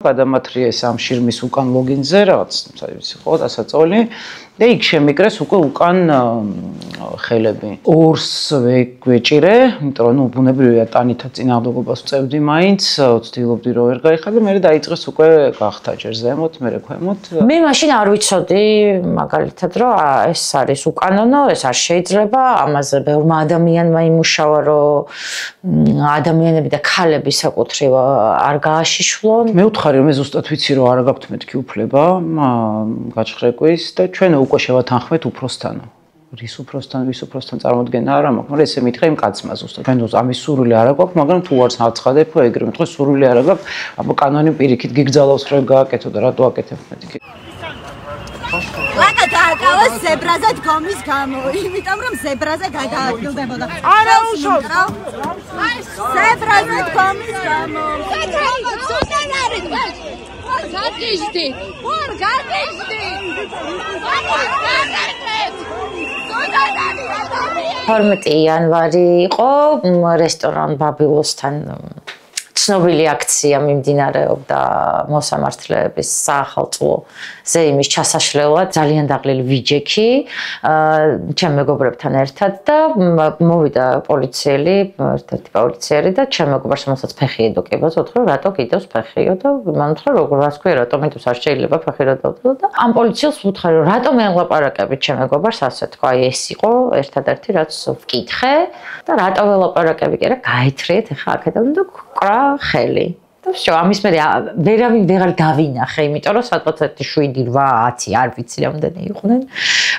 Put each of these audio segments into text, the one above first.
გადამათრიეს ამ შირმის უკან ლოგინზე რაღაც იყო დასაწოლი და იქ შემიკრეს უკვე უკან ხელები. ორს ვეჭირე, იმიტომ რომ ბუნებრივია ტანითა წინააღმდეგობას ვწევდი მაინც, ვცდილობდი რომ ვერ გაიხადე, მე დაიწყეს უკვე გახთა ჯერ ზემოთ, მე ქვემოთ. მე მაშინ არ ვიცოდი მაგალითად რომ ეს არის უკანონო, ეს არ შეიძლება, ამაზე ბევრმა ადამიანმა იმუშავა რომ ადამიანები და ქალები საკუთრივ არ გააშიშვლონ. მე ვთხარი რომ მე ზუსტად ვიცი რომ არ გაქვთ მეთქი უფლება გაჩხრეკვის და ჩვენ უკვე შევათანხმეთ უფროსთანო. რის უფროსთან წარმოდგენა არა მაქვს, მაგრამ ესე მითხრა იმ კაცმა ზუსტად. ჩვენ ამის სურვილი არ აქვს, მაგრამ თუ არც აცხადებ, ეგრე მეთქი სურვილი არ აქვს, აბა კანონი პირიქით გიგზავნოს ხარ გააკეთო და რატო აკეთებ მეთქი. ლაკა დააკავეს ზებრაზე დგომის გამო, იმიტომ რომ ზებრაზე გადაადგილდებოდა. არა უშავს. ზებრაზე დგომის გამო. სულთან არის. გაგიჟდი. ვარ გაგიჟდი. Forma 12 იანვარი იყო რესტორან ბაბილოსთან ცნობილი აქცია მიმდინარეობდა მოსამართლეების საახალწლოზე იმის ჩასაშლელად ძალიან დაღლილი ვიჯექი ჩემ მეგობრებთან ერთად და მოვიდა პოლიციელი ერთ-ერთი პოლიციელი და ჩემ მეგობრს რომელსაც ფეხი ედოკებოდა უთხრა რატო კიდევს ფეხიო და მან უთხრა როგორ რას ქვია რატომ იტოს არ შეიძლება ფეხი რა დავდო და ამ პოლიციელს ვუთხარი რომ რატომ ელაპარაკებით ჩემ მეგობრს ასე თქვა აი ეს იყო ერთადერთი რაც ვკითხე და რატო ელაპარაკები კი რა გაითრიეთ ახლა აქედან და კრა ხელი. Всё, ამის მე ვერავინ ვეღარ დავინახე, იმიტომ რომ სადღაც 7, 8, 10 არ ვიცი რამდენი იყვნენ.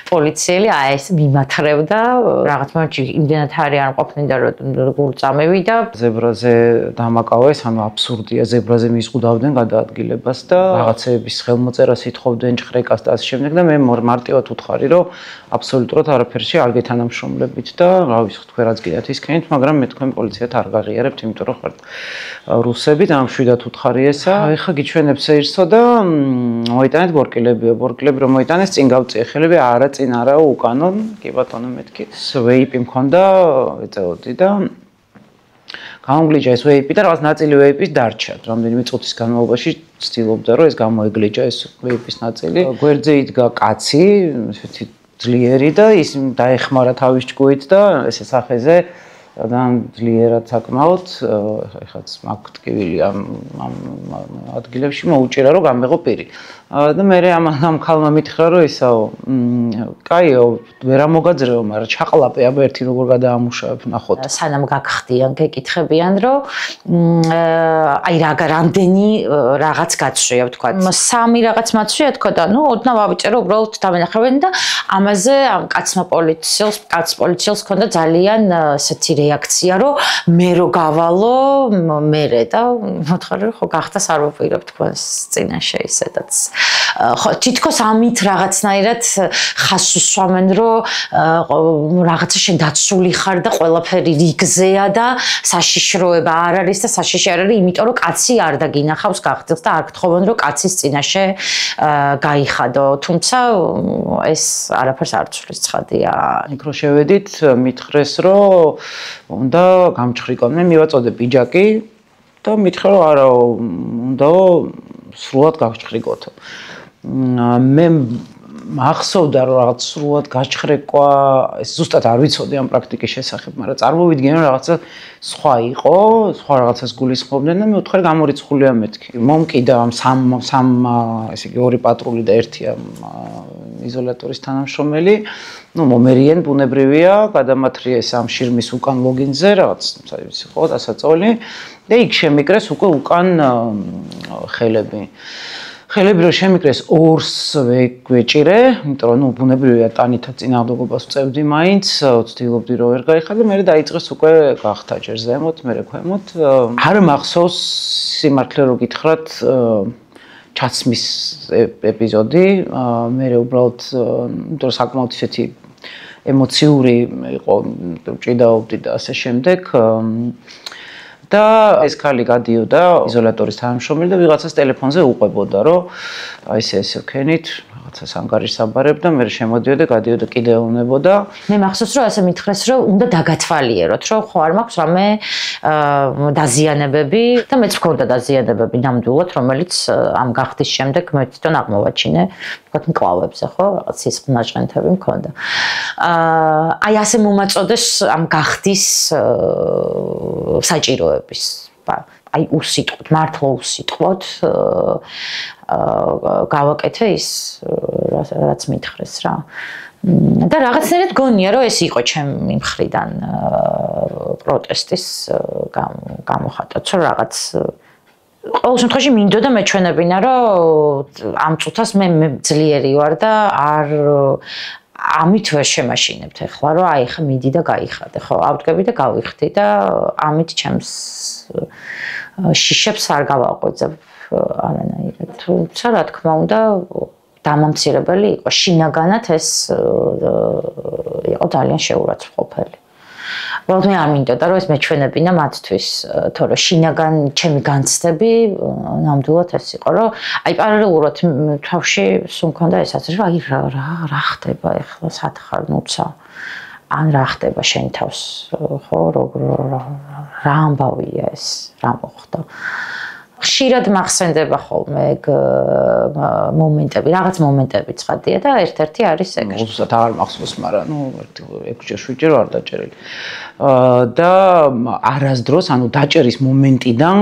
პოლიციელი აი ეს მიმათრევდა, რაღაც მომენტში იმდენად არის არ ყოფნიდა რომ გულწამევიდა. ზებრაზე დამაკავეს, ანუ აბსურდია, ზებრაზე მისყუდავდნენ გადაადგილებას და რაღაცეების ხელმოწერას ითხოვდნენ ჭხრეკას და ასე შემდეგ და მე მარტივად ვუთხარი რომ აბსოლუტურად არაფერში არ გეთანამშრომლებით და რა ვიცი თქვენ რაც გიდათ ისქენით, მაგრამ მე თქვენ პოლიციად არ გაღიარებთ, იმიტომ რომ ხართ რუსები და ამ შვიდათ უთხარი ესა. ეხა გიჩვენებს ერთსო და მოიტანეთ ბორკილებიო, ბორკილები რომ მოიტანეს წინ გავწიე ხელები, არა წინ არაო უკანონ, კი ბატონო მეთქი. ვეიპი მქონდა, ეწეოდი და გამომგლიჯა ეს ვეიპი და რაღაც ნაწილი ვეიპის დარჩა. რამდენიმე წუთის განმავლობაში ვცდილობდა რომ ეს გამოეგლიჯა ეს ვეიპის ნაწილი. გვერდზე იდგა კაცი, ესეთი ძლიერი და ის დაეხმარა თავის ჭკუით და ესე სახეზე და ძლიერად საკმაოდ ეხაც მაქვს ტკივილი ამ ადგილებში მოუჭირა რომ გამეღო პირი და მე ამ ქალმა მითხრა რომ ისაო კაიო ვერ ამოგაძრეო მაგრამ ჩაყლაპე აბა ერთი როგორ გადაამუშავებ ნახოთ სანამ გაგხდიან გეკითხებიან რომ აი რამდენი რაღაც გაცვია ვთქვა სამი რაღაც მაცვია თქო და ნუ ოდნავ ავიწერო უბრალოდ დამენახებენ და ამაზე ამ კაცმა პოლიციელს ჰქონდა ძალიან ესეთი რეაქცია რომ მე რო გავალო მერე და მოთხარი რომ ხო გახდა სარვაპირებ თქვენს წინაშე ისედაც ხო თითქოს ამით რაღაცნაირად ხას უსვამენ რომ რაღაცა შენ დაცული ხარ და ყველაფერი რიგზეა და საშიშროება არ არის და საშიში არ არის იმიტომ რომ კაცი არ დაგინახავს გახდეს და არ გთხოვენ რომ კაცის წინაშე გაიხადო თუმცა ეს არაფერს არ ცვლის ცხადია იქ რო შევედით მითხრეს რომ უნდა გამჭხრიკონ მე მივაწოდე პიჯაკი და მითხრა რომ არა უნდა სრულად გავჭხრიკოთო მე მახსოვდა რომ რაღაც სრულად გაჭხრეკვა ეს ზუსტად არ ვიცოდი ამ პრაქტიკის შესახებ მაგრამ წარმოვიდგინე რომ რაღაცა სხვა იყო სხვა რაღაცას გულისხმობდნენ და მე ვთქვი გამორიცხულია მეთქი მომკიდა ამ სამ ესე იგი ორი პატრული და ერთი ამ იზოლატორის თანამშრომელი ну მომერიან ბუნებრივია გადამათრიეს ამ შირმის უკან ლოგინზე რაღაც ის იყო დასაწოლი და იქ შემიკრეს უკვე უკან ხელები რომ შემიკრეს ორს ვეჭირე, იმიტომ რომ ბუნებრივია ტანითა წინააღმდეგობას ვწევდი მაინც, ვცდილობდი რომ ვერ გაიხადე, მე დაიწყეს უკვე გახთა ჯერ ზემოთ, მე ქვემოთ. არ მახსოვს სიმართლე რომ გითხრათ ჩაცმის ეპიზოდი, მე უბრალოდ იმიტომ საკმაოდ ისეთი ემოციური იყო, ჭიდაობდი და ასე შემდეგ. და ეს ქალი გადიოდა იზოლატორის თანამშრომელი და ვიღაცას ტელეფონზე უყვებოდა რომ აი ესე ვქენით რაღაცას ანგარიშსაბარებ და მე შემოდიოდა, გადიოდა კიდე ეუნებოდა. მე მახსოვს რომ ასე მითხრეს რომ უნდა დაგათვალიეროთ, რომ ხო არ მაქვს რამე დაზიანებები და მეც მქონდა დაზიანებები ნამდვილად, რომელიც ამ გახდის შემდეგ მე თვითონ აღმოვაჩინე, ვთქვათ, მკლავებზე, ხო, რაღაც სისხლნაჟღენთები მქონდა. აი ასე მომაწოდეს ამ გახდის საჭიროების. აი უსიტყვოდ, მართლა უსიტყვოდ გავაკეთე ის რაც მითხრეს რა. და რაღაცნაირად გონია რომ ეს იყო ჩემი მხრიდან პროტესტის გამოხატაც, რომ რაღაც ყოველ შემთხვევაში მინდოდა მეჩვენებინა, რომ ამ წუთას მე ძლიერი ვარ და არ ამით ვერ შემაშინებთ ახლა, რომ აი ხა მიდი და გაიხადე, ხო, ავდგები და გავიხდი და ამით ჩემს შიშებს არ გავაღვიძებ არანაირად. თუმცა რა თქმა უნდა დამამცირებელი იყო, შინაგანად ეს იყო ძალიან შეურაცხმყოფელი. უბრალოდ მე არ მინდოდა რომ ეს მეჩვენებინა მათთვის, თორე შინაგან ჩემი განცდები ნამდვილად ეს იყო, რომ აი პარალელურად თავში სულ მქონდა ესაც, რომ აი რა ხდება ახლა სათხარ ნუცა ან რა ხდება შენ თავს, ხო, რა ამბავია ეს, რა მოხდა. ხშირად მახსენდება ხოლმე ეგ მომენტები, რაღაც მომენტები ცხადია და ერთ-ერთი არის ეგ. უბრალოდ აღარ მახსოვს, მაგრამ ნუ 6-7 არ დაჭერილი. და არასდროს, ანუ დაჭერის მომენტიდან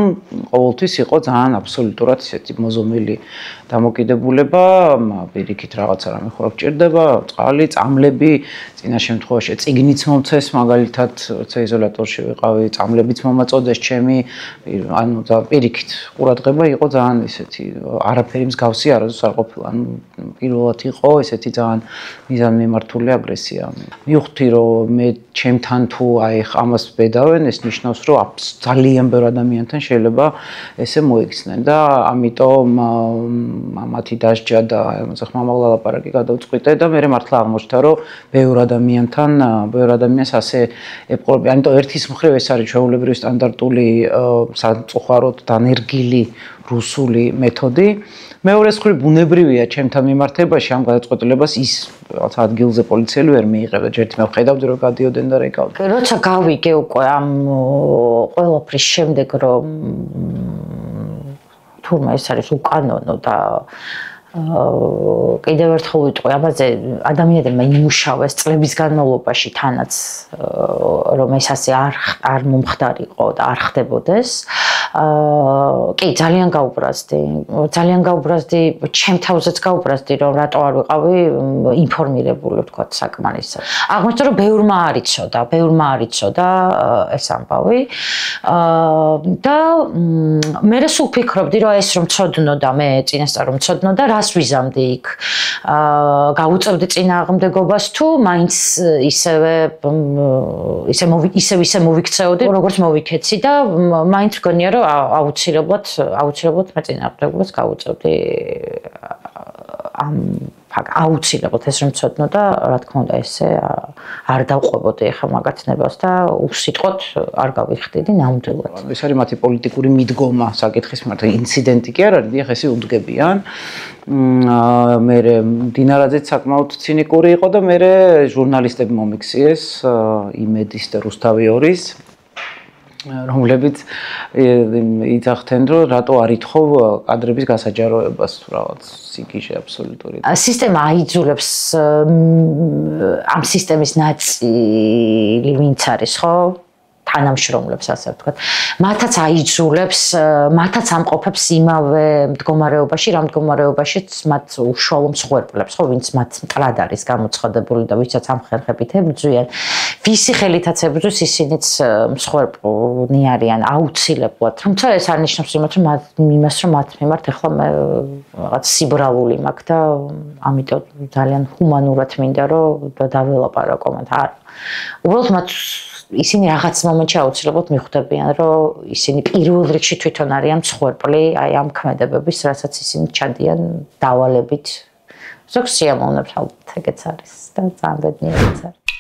ყოველთვის იყო ძალიან აბსოლუტურად ისეთი მოზომილი დამოკიდებულება, პირიქით რაღაცა რამე ხო გჭირდება, წყალი, წამლები, წინა შემთხვევაში წიგნიც მომცეს, მაგალითად, როცა იზოლატორში ვიყავი, წამლებიც მომაწოდეს ჩემი, ანუ და პირიქით ყურადღება იყო ძალიან ისეთი, არაფერი მსგავსი არასდროს არ ყოფილა, ანუ პირველად იყო ესეთი ძალიან მიზანმიმართული აგრესია. მივხვდი რომ მე ჩემთან თუ აი ამას ბედავენ, ეს ნიშნავს რომ ძალიან ბევრ ადამიანთან შეიძლება ესე მოიქცნენ და ამიტომ მამათი დასჯა და ამაზე ხმამაღლა ლაპარაკი გადავწყვიტე და მე მართლა აღმოჩნდა რომ ბევრ ადამიანს ასე ეპყრობი. ამიტომ ერთის მხრივ ეს არის ჩვეულებრივი სტანდარტული სამწუხაროდ დანერგილი რუსული მეთოდი. მეორეს მხრივ ბუნებრივია ჩემთან მიმართებაში ამ გადაწყვეტილებას ის რაღაც ადგილზე პოლიციელი ვერ მიიღებდა. ჯერ მე ვხედავდი რომ გადიოდნენ და რეკავდნენ. როცა გავიგე უკვე ამ ყველაფრის შემდეგ რომ თურმე ეს არის უკანონო და კიდევ ერთხელ ვიტყვი ამაზე ადამიანებმა იმუშავეს წლების განმავლობაში თანაც რომ ეს ასე არ მომხდარიყო და არ ხდებოდეს. კი, ძალიან გაუბრაზდი, ჩემ თავზეც გაუბრაზდი, რომ რატო არ ვიყავი ინფორმირებული, ვთქვათ, საკმარისად. აღმოჩნდა, რომ ბევრმა არ იცოდა ეს ამბავი. და მე სულ ვფიქრობდი, რომ ეს რომ ცოდნოდა, მე წინასწარ რომ ცოდნოდა, რას ვიზამდი იქ. გაუწევდი წინააღმდეგობას თუ მაინც ისე მოვიქცეოდი, როგორც მოვიქეცი და მაინც მგონია რომ აუცილებლად მე წინააღმდეგობას გავუწევდი აუცილებლად ეს რომ ცოდნოდა, რა თქმა უნდა ესე არ დავყვებოდი ახლა მაგათნებას და უსიტყვოდ არ გავიხდიდი ნამდვილად. ეს არის მათი პოლიტიკური მიდგომა საკითხის მიმართ, ინციდენტი კი არ არის, დიახ, ესე უდგებიან. მე დინარაძეც საკმაოდ ცინიკური იყო და მე ჟურნალისტები მომიქციეს იმედის და რუსთავი-2-ის რომლებიც იძახდნენ რომ რატო არ ითხოვ კადრების გასაჯაროებას თუ რაღაც სიკიჟე აბსოლუტური. სისტემა აიძულებს ამ სისტემის ნაწილი ვინც არის, ხო? თანამშრომლებს ასე ვთქვათ. მათაც აიძულებს, მათაც ამყოფებს იმავე მდგომარეობაში, რა მდგომარეობაშიც მათ უშუალო მსხვერპლებს, ხო, ვინც მათ მტრად არის გამოცხადებული და ვისაც ამ ხერხებით ებრძვიან. ვისი ხელითაც ებრძვის, ისინიც მსხვერპლნი არიან აუცილებლად. თუმცა ეს არ ნიშნავს იმას, რომ მათ მიმართ ახლა მე რაღაც სიბრალული მაქვს და ამიტომ ძალიან ჰუმანურად მინდა რომ დაველაპარაკო მათ. უბრალოდ მათ ისინი რაღაც მომენტში აუცილებლად მიხვდებიან, რომ ისინი პირველ რიგში თვითონ არიან მსხვერპლი აი ამ ქმედებების, რასაც ისინი ჩადიან დავალებით. ზოგს შეამოვნებს ალბათ ეგეც არის და ძალიან ბედნიერიც არის.